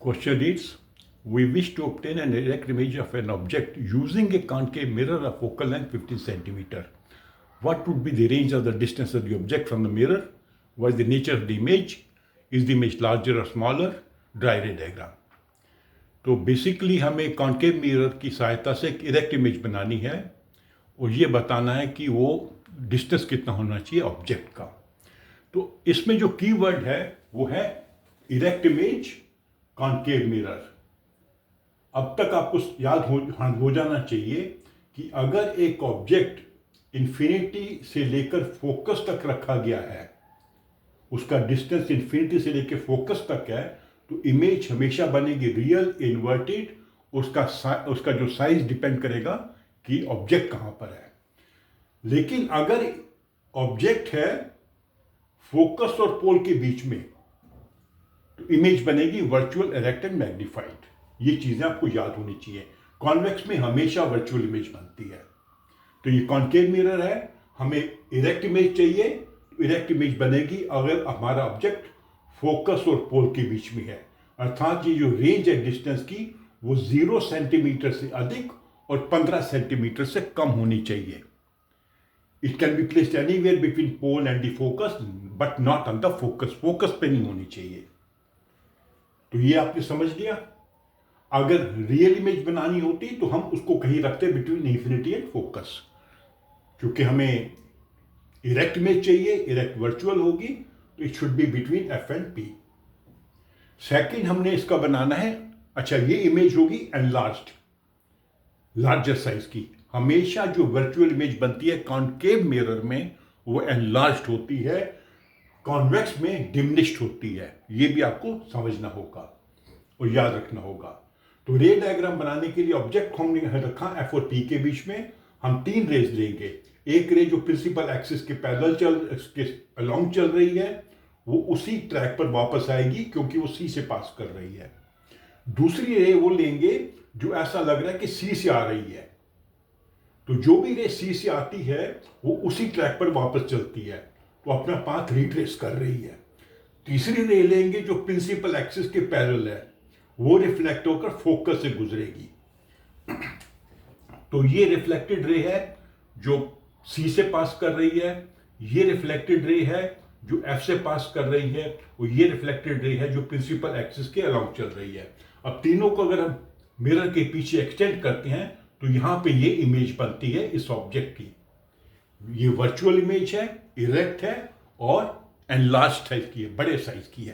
Question is, we wish to obtain an erect image of an object using a concave mirror of focal length 15 centimeter. What would be the range of the distance of the object from the mirror? What is the nature of the image? Is the image larger or smaller? Dry ray diagram. तो basically हमें concave mirror की सहायता से एक erect image बनानी है और ये बताना है कि वो डिस्टेंस कितना होना चाहिए ऑब्जेक्ट का। तो इसमें जो कीवर्ड है वो है इरेक्ट इमेज, कॉन्केव मिरर। अब तक आपको याद हो जाना चाहिए कि अगर एक ऑब्जेक्ट इन्फिनिटी से लेकर फोकस तक रखा गया है, उसका डिस्टेंस इन्फिनिटी से लेकर फोकस तक है, तो इमेज हमेशा बनेगी रियल इन्वर्टेड। उसका जो साइज डिपेंड करेगा कि ऑब्जेक्ट कहां पर है। लेकिन अगर ऑब्जेक्ट है फोकस और पोल के बीच में, तो इमेज बनेगी वर्चुअल, इरेक्ट एंड मैग्नीफाइड। ये चीजें आपको याद होनी चाहिए। कॉन्वेक्स में हमेशा वर्चुअल इमेज बनती है। तो ये कॉन्केव मिरर है, हमें इरेक्ट इमेज चाहिए, इरेक्ट इमेज बनेगी अगर हमारा ऑब्जेक्ट फोकस और पोल के बीच में है। अर्थात ये जो रेंज है डिस्टेंस की वो 0 सेंटीमीटर से अधिक और 15 सेंटीमीटर से कम होनी चाहिए। It can be placed anywhere between pole and the focus but not on the focus. Focus पे नहीं होनी चाहिए। तो ये आपने समझ लिया। अगर रियल इमेज बनानी होती तो हम उसको कहीं रखते बिटवीन इंफिनिटी एंड फोकस। क्योंकि हमें इरेक्ट इमेज चाहिए, इरेक्ट वर्चुअल होगी, तो it should be between F and P. Second हमने इसका बनाना है, अच्छा ये इमेज होगी एनलार्ज्ड, लार्जर साइज की। हमेशा जो वर्चुअल इमेज बनती है कॉन्केव मिरर में वो एनलार्ज्ड होती है, कॉन्वेक्स में डिमिनिश्ड होती है। ये भी आपको समझना होगा और याद रखना होगा। तो रे डायग्राम बनाने के लिए ऑब्जेक्ट को हमने रखा एफ और पी के बीच में। हम 3 रेज लेंगे। एक रे जो प्रिंसिपल एक्सिस के पैरेलल के अलोंग चल रही है, वो उसी ट्रैक पर वापस आएगी क्योंकि वो सी से पास कर रही है। दूसरी रे वो लेंगे जो ऐसा लग रहा है कि सी से आ रही है, तो जो भी रे सी से आती है वो उसी ट्रैक पर वापस चलती है, तो अपना पाथ रिट्रेस कर रही है। तीसरी रे लेंगे जो प्रिंसिपल एक्सिस के पैरेलल है, वो रिफ्लेक्ट होकर फोकस से गुजरेगी। तो ये रिफ्लेक्टेड रे है जो सी से पास कर रही है, ये रिफ्लेक्टेड रे है जो एफ से पास कर रही है, और ये रिफ्लेक्टेड रे है जो प्रिंसिपल एक्सिस के अलोंग चल रही है। अब तीनों को अगर हम मिरर के पीछे एक्सटेंड करते हैं तो यहां पे ये इमेज बनती है इस ऑब्जेक्ट की। ये वर्चुअल इमेज है, इरेक्ट है और एनलार्ज्ड साइज की है, बड़े साइज की है।